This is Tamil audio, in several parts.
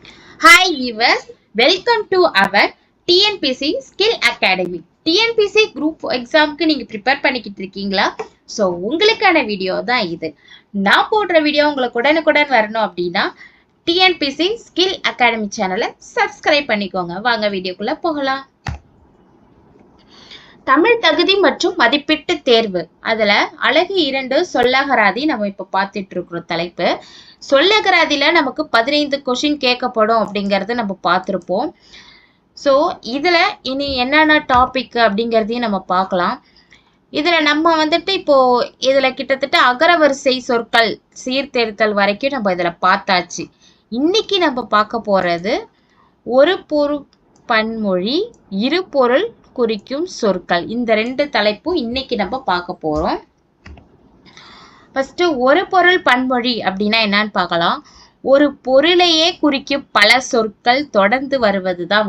Hi viewers, welcome to our TNPC Skill Academy. TNPC group எக்ஸாமுக்கு நீங்க ப்ரிப்பேர் பண்ணிக்கிட்டு இருக்கீங்களா? ஸோ உங்களுக்கான வீடியோ தான் இது. நான் போடுற வீடியோ உங்களுக்கு உடனுக்குடன் வரணும் அப்படின்னா டிஎன்பிசி ஸ்கில் அகாடமி சேனலை சப்ஸ்கிரைப் பண்ணிக்கோங்க. வாங்க வீடியோக்குள்ள போகலாம். தமிழ் தகுதி மற்றும் மதிப்பீட்டு தேர்வு அதுல அழகு 2 சொல்லகராதி நம்ம இப்ப பார்த்துட்டு இருக்கிறோம். தலைப்பு சொல்லகராதியில நமக்கு 15 கொஸ்டின் கேட்கப்படும் அப்படிங்கறத நம்ம பார்த்திருப்போம். ஸோ இதுல இனி என்னென்ன டாபிக் அப்படிங்கறதையும் நம்ம பார்க்கலாம். இதுல நம்ம வந்துட்டு இப்போ இதுல கிட்டத்தட்ட அகரவரிசை சொற்கள் சீர்திருத்தல் வரைக்கும் நம்ம இதுல பார்த்தாச்சு. இன்னைக்கு நம்ம பார்க்க போறது ஒரு பொருள் பன்மொழி இரு பொருள் குறிக்கும் சொற்கள். இந்த 2 தலைப்பும் இன்னைக்கு நம்ம பார்க்க போறோம். ஃபர்ஸ்ட் ஒரு பொருள் பன்மொழி அப்படின்னா என்னன்னு பார்க்கலாம். ஒரு பொருளையே குறிக்கும் பல சொற்கள் தொடர்ந்து வருவதுதான்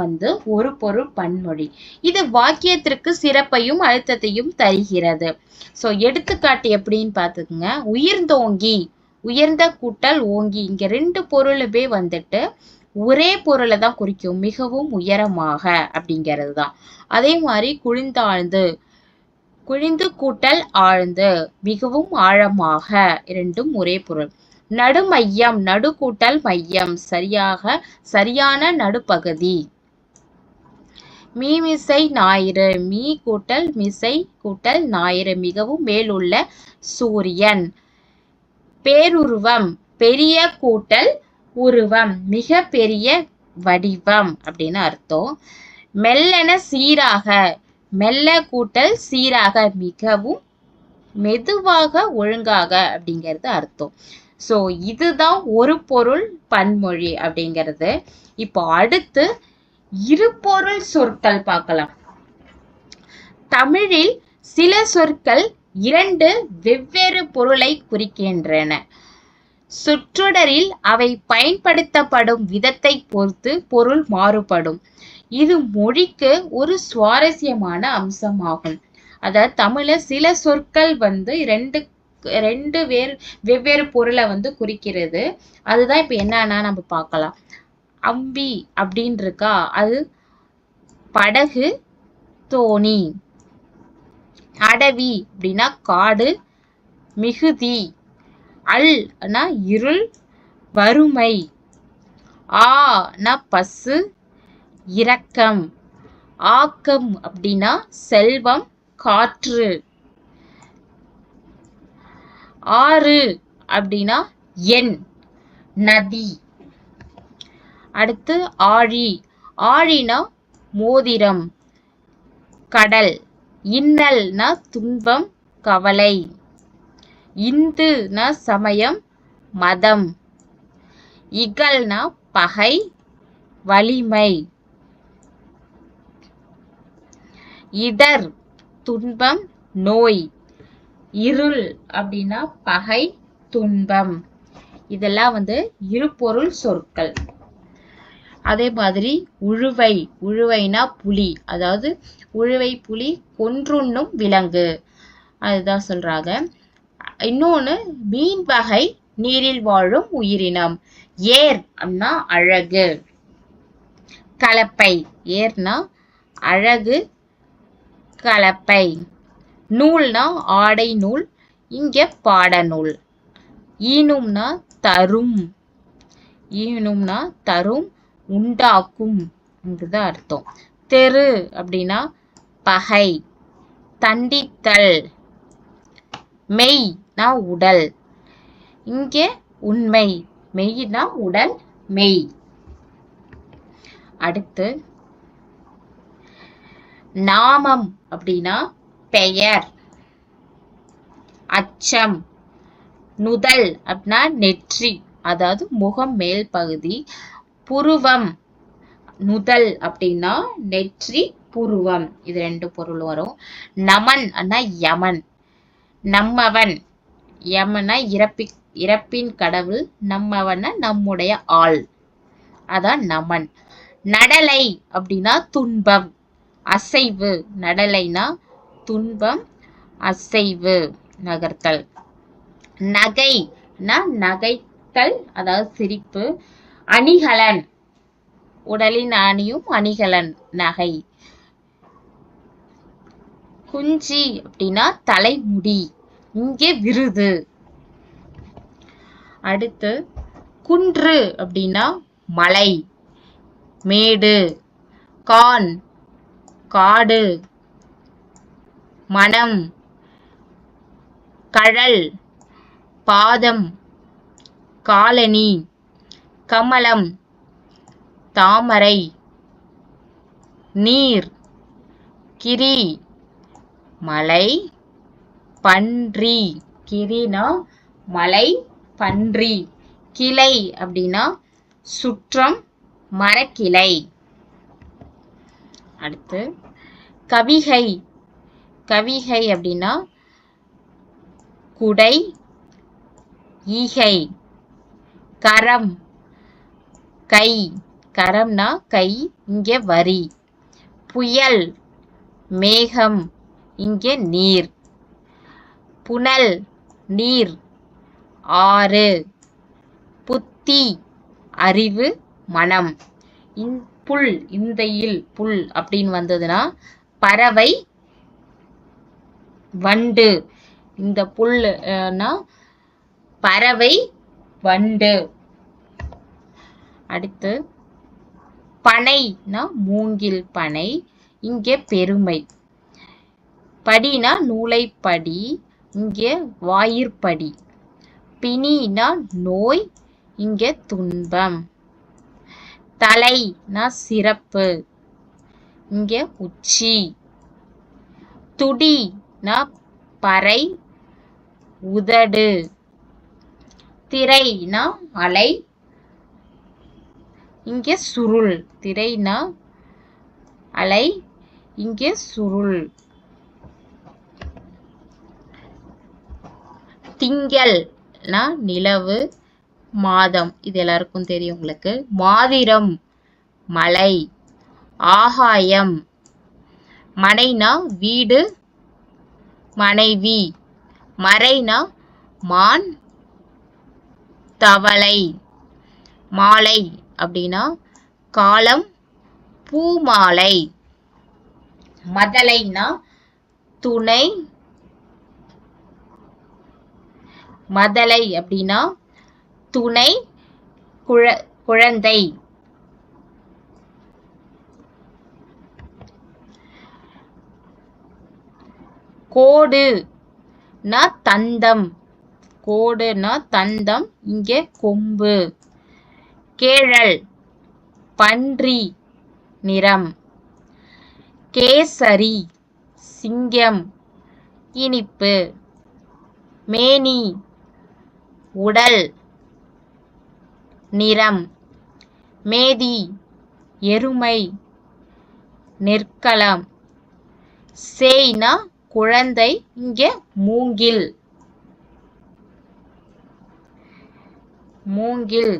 ஒரு பொருள் பன்மொழி. இது வாக்கியத்திற்கு சிறப்பையும் அழுத்தத்தையும் தருகிறது. ஸோ எடுத்துக்காட்டு எப்படின்னு பார்த்துக்குங்க. உயர்ந்தோங்கி, உயர்ந்த கூட்டல் ஓங்கி, இங்க 2 பொருளுமே ஒரே பொருளை தான் குறிக்கும். மிகவும் உயரமாக அப்படிங்கிறது தான். அதே மாதிரி குழிந்தாழ்ந்து, குழிந்து கூட்டல் ஆழ்ந்து, மிகவும் ஆழமாக, இரண்டும் ஒரே பொருள். நடுமையம், நடு கூட்டல் மையம், சரியான நடுப்பகுதி. மீமிசை ஞாயிறு, மீ கூட்டல் மிசை கூட்டல் ஞாயிறு, மிகவும் மேலுள்ள சூரியன். பேருருவம், பெரிய கூட்டல் உருவம், மிக பெரிய வடிவம் அப்படின்னு அர்த்தம். மெல்லென சீராக, மெல்ல கூட்டல் சீராக, மிகவும் மெதுவாக ஒழுங்காக அப்படிங்கிறது அர்த்தம். ஸோ இதுதான் ஒரு பொருள் பன்மொழி அப்படிங்கிறது. இப்போ அடுத்து இருபொருள் சொற்கள் பார்க்கலாம். தமிழில் சில சொற்கள் 2 வெவ்வேறு பொருளை குறிக்கின்றன. சொற்றொடரில் அவை பயன்படுத்தப்படும் விதத்தை பொறுத்து பொருள் மாறுபடும். இது மொழிக்கு ஒரு சுவாரஸ்யமான அம்சமாகும். அதாவது தமிழ்ல சில சொற்கள் ரெண்டு வெவ்வேறு பொருளை குறிக்கிறது. அதுதான் இப்ப என்னன்னா நம்ம பார்க்கலாம். அம்பி அப்படின்னு இருக்கா, அது படகு தோணி. அடவி அப்படின்னா காடு, மிகுதி. அல்னா இருள், வறுமை. ஆனா பசு, இரக்கம். ஆக்கம் அப்படின்னா செல்வம், காற்று. ஆறு அப்படின்னா எண், நதி. அடுத்து ஆழி, ஆழினா மோதிரம், கடல். இன்னல்னா துன்பம், கவலை. இந்துனா சமயம், மதம். இகல்னா பகை, வலிமை. இடர் துன்பம், நோய். இருள் அப்படின்னா பகை, துன்பம். இதெல்லாம் இருபொருள் சொற்கள். அதே மாதிரி உழுவை, உழுவைனா புலி, அதாவது உழுவை புலி, கொன்றுண்ணும் விலங்கு, அதுதான் சொல்றாங்க. இன்னொன்னு மீன் வகை, நீரில் வாழும் உயிரினம். ஏர் அப்படின்னா அழகு. கலப்பை, ஏர்னா அழகு, கலப்பை. நூல்னா ஆடை நூல், இங்க பாடநூல். ஈனும்னா தரும், ஈனும்னா தரும், உண்டாக்கும் என்றுதான் அர்த்தம். தெரு அப்படின்னா பகை, தண்டித்தல். மெய்னா உடல், இங்க உண்மை. மெய்னா உடல், மெய். அடுத்து நாமம் அப்படின்னா பெயர், அச்சம். நுதல் அப்படின்னா நெற்றி, அதாவது முகம் மேல் பகுதி. புருவம், நுதல் அப்படின்னா நெற்றி, புருவம். இது 2 பொருள் வரும். நமன் அண்ணா யமன். நம்மவன், யமனா இறப்பின் கடவுள், நம்மவன நம்முடைய ஆள், அதான் நமன். நடலை அப்படின்னா துன்பம், அசைவு. நடலைனா துன்பம், அசைவு, நகர்த்தல். நகைனா நகைத்தல், அதாவது சிரிப்பு. அணிகலன் உடலின் அணியும் அணிகலன் நகை. குஞ்சி அப்படின்னா தலைமுடி, இங்கே விருது. அடுத்து குன்று அப்படின்னா மலை மேடு. கான் காடு. மனம் கழல் பாதம் காலணி. கமலம் தாமரை. நீர் கிரி மலை பன்றி. கிரினா மலை பன்றி. கிளை அப்படின்னா சுற்றம் மரக்கிளை. அடுத்து கவிகை. கவிகை அப்படின்னா குடை ஈகை. கரம் கை. கரம்னா கை, இங்கே வரி. புயல் மேகம், இங்கே நீர். புனல் நீர் ஆறு. புத்தி அறிவு மனம். புல் இந்த இல் புல் அப்படின்னு வந்ததுன்னா பறவை வண்டு. இந்த புல்னா பறவை வண்டு. அடுத்து பனைனா மூங்கில் பனை, இங்கே பெருமை. படினா நூலைப்படி, இங்கே வாயிற்படி. பிணினா நோய், இங்கே துன்பம். தலைனா சிறப்பு, இங்கே உச்சி. துடினா பறை உதடு. திரைனா அலை, இங்கே சுருள். திரைனா அலை, இங்கே சுருள். திங்கள்னா நிலவு மாதம், இது எல்லாருக்கும் தெரியும் உங்களுக்கு. மாதிரம் மலை. ஆகாயம். மனைனா வீடு மனைவி. மறைனா மான் தவளை. மாலை அப்படின்னா காலம் பூமாலை. மதலைனா துணை. மதலை அப்படின்னா துணை குழந்தை. கோடுனா தந்தம். கோடுனா தந்தம், இங்கே கொம்பு. கேழல் பன்றி நிறம். கேசரி சிங்கம் இனிப்பு. மேனி உடல் நிறம். மேதி எருமை நெற்களம். சேய்னா குழந்தை, இங்கே மூங்கில். மூங்கில்.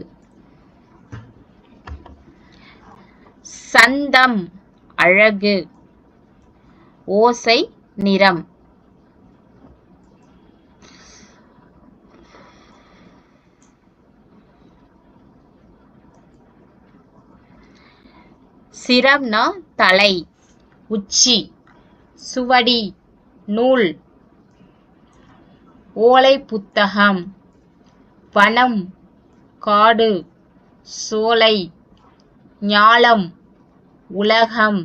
சந்தம் அழகு. ஓசை நிறம். சிரம்னா தலை உச்சி. சுவடி நூல். ஓலை புத்தகம். வனம் காடு சோலை. ஞாலம் உலகம்.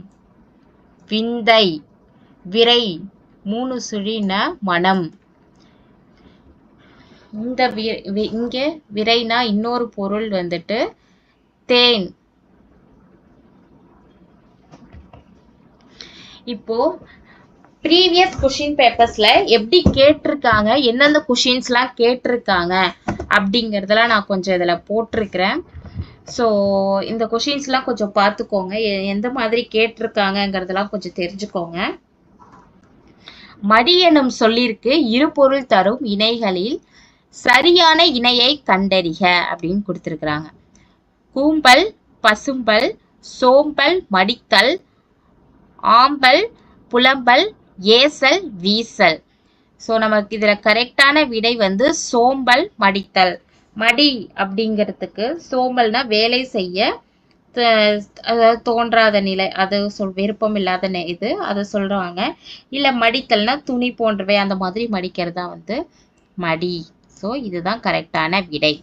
விந்தை விரை மூணு சுழின மனம். இந்த இங்கே விரைனா இன்னொரு பொருள் வந்துட்டு தேன். இப்போ ப்ரீவியஸ் கொஷின் பேப்பர்ஸ்ல எப்படி கேட்டிருக்காங்க, எந்தெந்த கொஷின்ஸ்லாம் கேட்டிருக்காங்க அப்படிங்கிறதெல்லாம் நான் கொஞ்சம் இதில் போட்டிருக்கிறேன். ஸோ இந்த கொஷின்ஸ்லாம் கொஞ்சம் பார்த்துக்கோங்க, எந்த மாதிரி கேட்டிருக்காங்கங்கிறதெல்லாம் கொஞ்சம் தெரிஞ்சுக்கோங்க. மடி எனும் சொல்லிற்கு இருபொருள் தரும் இணைகளில் சரியான இணையை கண்டறிக அப்படின்னு கொடுத்துருக்குறாங்க. கூம்பல் பசும்பல் சோம்பல் மடித்தல் ஆம்பல் புலம்பல் ஏசல் வீசல். ஸோ நமக்கு இதில் கரெக்டான விடை வந்து சோம்பல் மடித்தல். மடி அப்படிங்கிறதுக்கு சோம்பல்னா வேலை செய்ய, அதாவது தோன்றாத நிலை, அது விருப்பம் இல்லாத இது அதை சொல்றாங்க. இல்ல மடித்தல்னா துணி போன்றவை அந்த மாதிரி மடிக்கிறதா வந்து மடி. ஸோ இதுதான் கரெக்டான விடை.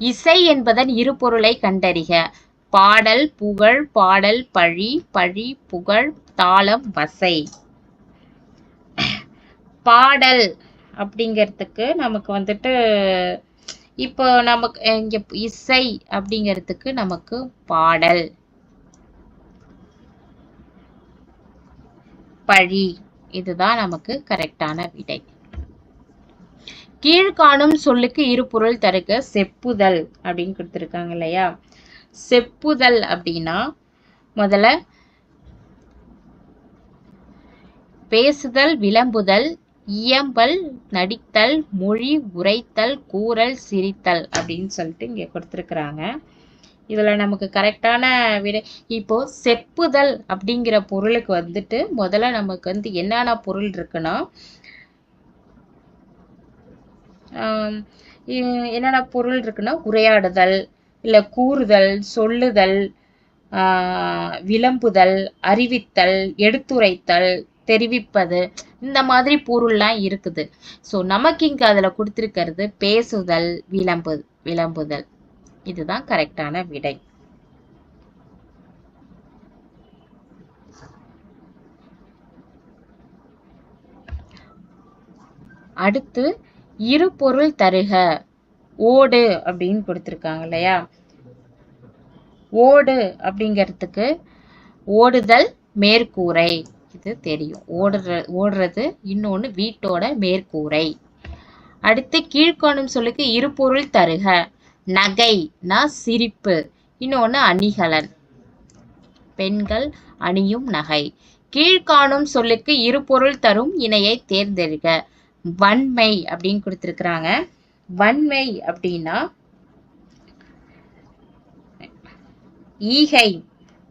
இசை என்பதன் இரு பொருளை கண்டறிக. பாடல் புகழ், பாடல் பழி, பழி புகழ், தாளம் வசை. பாடல் அப்படிங்கிறதுக்கு நமக்கு வந்துட்டு இப்போ நமக்கு இங்க இசை அப்படிங்கிறதுக்கு நமக்கு பாடல், பழி, இதுதான் நமக்கு கரெக்டான விடை. கீழ்காணும் சொல்லுக்கு இரு பொருள் தருக. செப்புதல் அப்படின்னு கொடுத்துருக்காங்க இல்லையா. செப்புதல் அப்படின்னா முதல்ல பேசுதல், விளம்புதல், இயம்பல், நடித்தல், மொழி, உரைத்தல், கூறல், சிரித்தல் அப்படின்னு சொல்லிட்டு இங்க கொடுத்துருக்குறாங்க. இதுல நமக்கு கரெக்டான விடை. இப்போ செப்புதல் அப்படிங்கிற பொருளுக்கு வந்துட்டு முதல்ல நமக்கு வந்து என்னென்ன பொருள் இருக்குன்னா, என்னென்ன பொருள் இருக்குன்னா உரையாடுதல், இல்ல கூறுதல், சொல்லுதல், விளம்புதல், அறிவித்தல், எடுத்துரைத்தல், தெரிவிப்பது, இந்த மாதிரி பொருள்லாம் இருக்குது. ஸோ நமக்கு இங்க அதுல கொடுத்திருக்கிறது பேசுதல், விளம்புதல். இதுதான் கரெக்டான விடை. அடுத்து இரு பொருள் தருக. ஓடு அப்படின்னு கொடுத்திருக்காங்க இல்லையா. ஓடு அப்படிங்கிறதுக்கு ஓடுதல், மேற்கூரை, இது தெரியும். ஓடுறது இன்னொன்னு வீட்டோட மேற்கூரை. அடுத்து கீழ்காணும் சொல்லுக்கு இரு பொருள் தருக. நகைனா சிரிப்பு, இன்னொன்னு அணிகலன், பெண்கள் அணியும் நகை. கீழ்காணும் சொல்லுக்கு இரு பொருள் தரும் இணையை தேர்ந்தெடுக்க. வன்மை அப்படின்னு கொடுத்திருக்கிறாங்க. வன்மை அப்படின்னா ஈகை.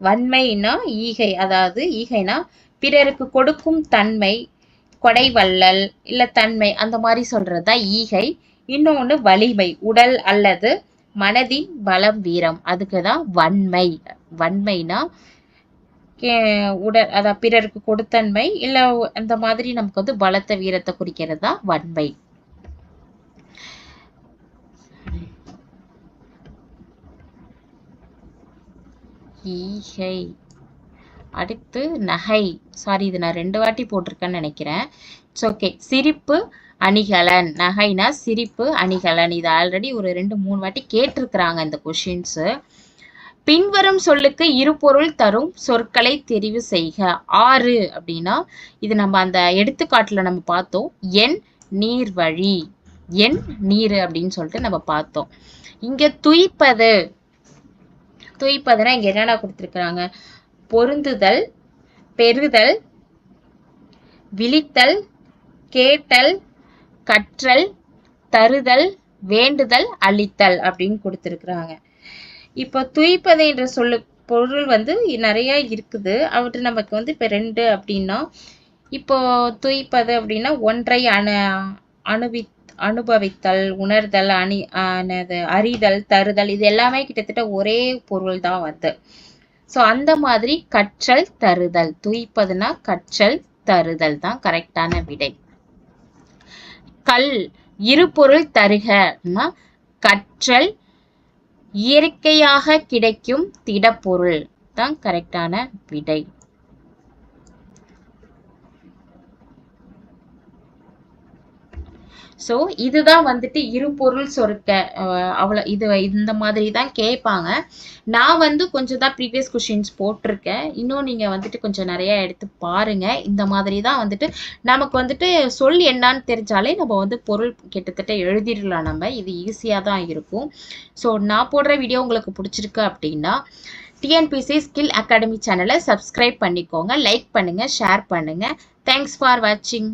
வன்மைனா ஈகை, அதாவது ஈகைனா பிறருக்கு கொடுக்கும் தன்மை, கொடைவள்ளல் இல்ல தன்மை, அந்த மாதிரி சொல்றதுதான் ஈகை. இன்னொன்னு வலிமை, உடல் அல்லது மனதின் பலம், வீரம், அதுக்குதான் வன்மை. வன்மைனா உடல், அதாவது பிறருக்கு கொடுத்தன்மை இல்ல அந்த மாதிரி நமக்கு வந்து பலத்தை, வீரத்தை குறிக்கிறது தான் வன்மை. ஈகை. அடுத்து நகை. சாரி, இது நான் 2 வாட்டி போட்டிருக்கேன்னு நினைக்கிறேன். It's okay. சிரிப்பு, அணிகலன். நகைனா சிரிப்பு, அணிகலன். இது ஆல்ரெடி ஒரு 2-3 வாட்டி கேட்டிருக்கிறாங்க இந்த கொஷின்ஸ். பின்வரும் சொல்லுக்கு இரு பொருள் தரும் சொற்களை தெரிவு செய்க. 6 அப்படின்னா இது நம்ம அந்த எடுத்துக்காட்டுல நம்ம பார்த்தோம். எண், நீர், வழி. எண், நீர் அப்படின்னு சொல்லிட்டு நம்ம பார்த்தோம். இங்க துய்ப்பது. துய்ப்பதுன்னா இங்க என்னென்ன கொடுத்திருக்கிறாங்க. பொருந்துதல், பெறுதல், விழித்தல், கேட்டல், கற்றல், தருதல், வேண்டுதல், அளித்தல் அப்படின்னு கொடுத்திருக்கிறாங்க. இப்போ துய்ப்பது என்ற சொல்லு பொருள் வந்து நிறைய இருக்குது. அவற்றை நமக்கு வந்து இப்போ 2 அப்படின்னா, இப்போ துய்ப்பது அப்படின்னா ஒன்றை அனுபவித்தல், உணர்தல், அறிதல், தருதல், இது எல்லாமே கிட்டத்தட்ட ஒரே பொருள் தான் வந்து. ஸோ அந்த மாதிரி கற்றல், தருதல். துய்ப்பதுனா கற்றல், தருதல் தான் கரெக்டான விடை. கல் இரு பொருள் தருகனா கற்றல், இயற்கையாக கிடைக்கும் திடப்பொருள் தான் கரெக்டான விடை. ஸோ இதுதான் வந்துட்டு இரு பொருள் சொற்க. இந்த மாதிரி தான் கேட்பாங்க. நான் வந்து கொஞ்சம் தான் ப்ரீவியஸ் கொஷின்ஸ் போட்டிருக்கேன். இன்னும் நீங்கள் வந்துட்டு கொஞ்சம் நிறைய எடுத்து பாருங்க. இந்த மாதிரி தான் வந்துட்டு நமக்கு வந்துட்டு சொல் என்னான்னு தெரிஞ்சாலே நம்ம வந்து பொருள் கிட்டத்தட்ட எழுதிடலாம். நம்ம இது ஈஸியாக தான் இருக்கும். ஸோ நான் போடுற வீடியோ உங்களுக்கு பிடிச்சிருக்கு அப்படின்னா டிஎன்பிஎஸ்சி ஸ்கில் அகாடமி சேனலை சப்ஸ்கிரைப் பண்ணிக்கோங்க, லைக் பண்ணுங்க, ஷேர் பண்ணுங்க. தேங்க்ஸ் ஃபார் வாட்சிங்.